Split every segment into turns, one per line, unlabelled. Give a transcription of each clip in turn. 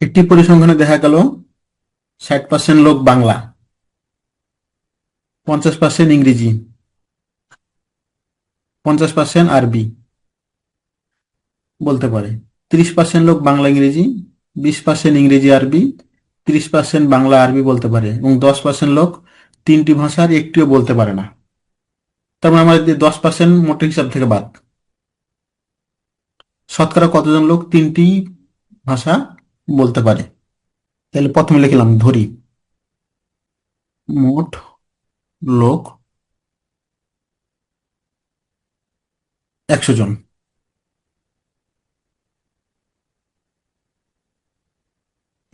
একটি পরিসংখ্যানে দেখা গেল 60% লোক বাংলা, 50% ইংরেজি, 50% আরবি বলতে পারে। 30% লোক বাংলা ইংরেজি, 20% ইংরেজি আরবি, 30% বাংলা আরবি বলতে পারে, এবং 10% লোক তিনটি ভাষার একটিও বলতে পারে না। তার মানে আমাদের 10% মোট হিসাব থেকে বাদ। শতকরা কতজন লোক তিনটি ভাষা বলতে পারে? তাহলে প্রথমে লিখলাম, ধরি মোট লোক 100 জন।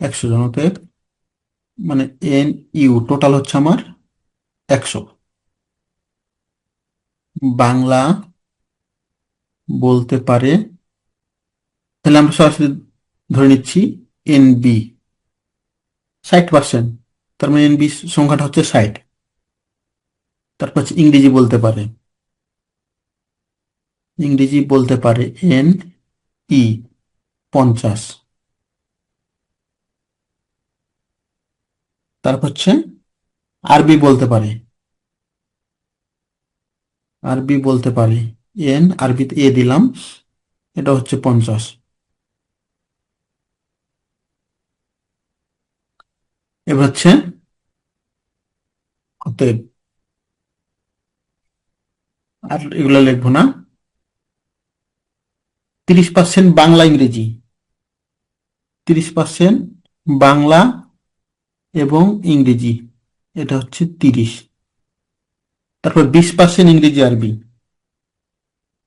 100 জন অতএব মানে NU টোটাল হচ্ছে আমার 100। বাংলা বলতে পারে, তাহলে আমরা সরাসরি ধরে নিচ্ছি NB 60%। তার মানে NB সংখ্যাটা হচ্ছে 60। তারপর হচ্ছে ইংরেজি বলতে পারে, ইংরেজি বলতে পারে NE 50। তারপর হচ্ছে আরবি বলতে পারে, আরবি বলতে পারে আরবিতে এ দিলাম, এটা হচ্ছে 50। এবার হচ্ছে অতএব, আর এগুলো লিখবো না। 30% বাংলা ইংরেজি, 30% বাংলা এবং ইংরেজি, এটা হচ্ছে 30। তারপর 20% ইংরেজি আরবি,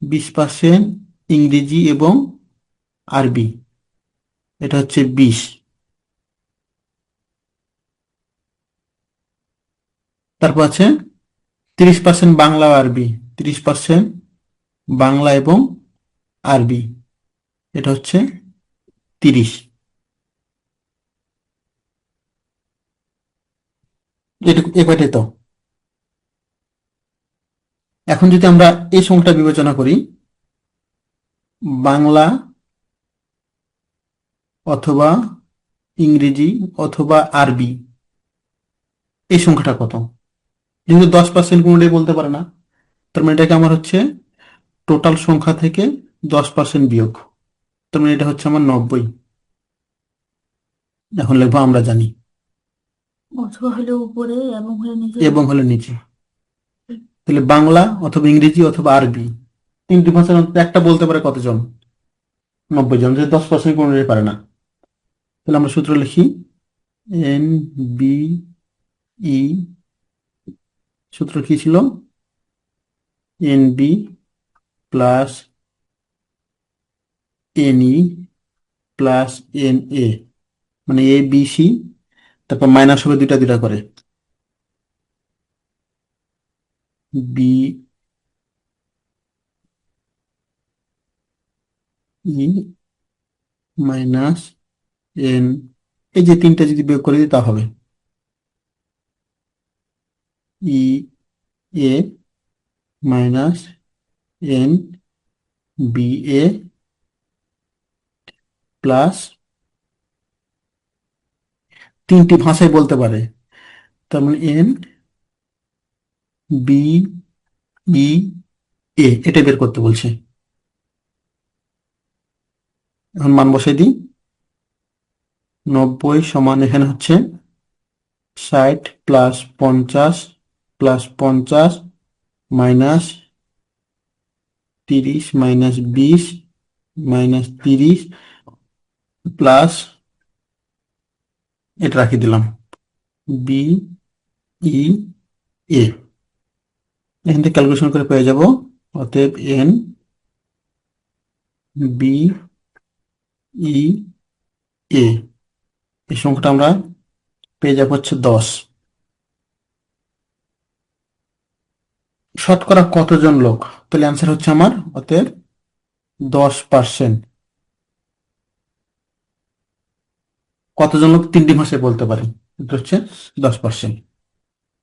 20% ইংরেজি এবং আরবি, এটা হচ্ছে 20। তারপর আছে 30% বাংলা আরবি, 30% বাংলা এবং আরবি, এটা হচ্ছে 30। এবারে তো এখন যদি আমরা এই সংখ্যাটা বিবেচনা করি, বাংলা অথবা ইংরেজি অথবা আরবি, এই সংখ্যাটা কত? যেহেতু 10% কোনোটাই বলতে পারে না, তার মানে এটাকে আমার হচ্ছে টোটাল সংখ্যা থেকে 10% বিয়োগ। তার মানে এটা হচ্ছে আমার 90। এখন লিখবো আমরা জানি,
অথবা হলে উপরে এবং হলে নিচে।
এবং হলে নিচে। তাহলে বাংলা অথবা ইংরেজি অথবা আরবি, তিনটি ভাষার মধ্যে একটা বলতে পারে কতজন? 90 জন, যে 10% কোনোটাই পারে না। তাহলে আমরা সূত্র লিখি, NBE, সূত্র কি ছিল? NB plus NE plus NA, মানে ABC, তারপর মাইনাস হবে দুইটা দুইটা করে, BE মাইনাস N, এই যে তিনটা যদি বিয়োগ করে দিই তা হবে EA মাইনাস NBA প্লাস, তিনটি ভাষায় বলতে পারে, তার মানে NBEA, এটা বের করতে বলছে। এখন মান বসাই দিই, 90 সমান এখানে হচ্ছে 60 plus 50 plus 50 minus 30 minus 20 minus 30 plus, এটা রাখি দিলাম, BEA। এখান থেকে ক্যালকুলেশন করে পেয়ে যাব, অতএব NBEA, এই সংখ্যাটা আমরা পেয়ে যাব হচ্ছে 10। শতকরা কতজন লোক? তাহলে অ্যান্সার হচ্ছে আমার অতএব 10%। কতজন লোক তিনটি ভাষায় বলতে পারে? এটা হচ্ছে 10%।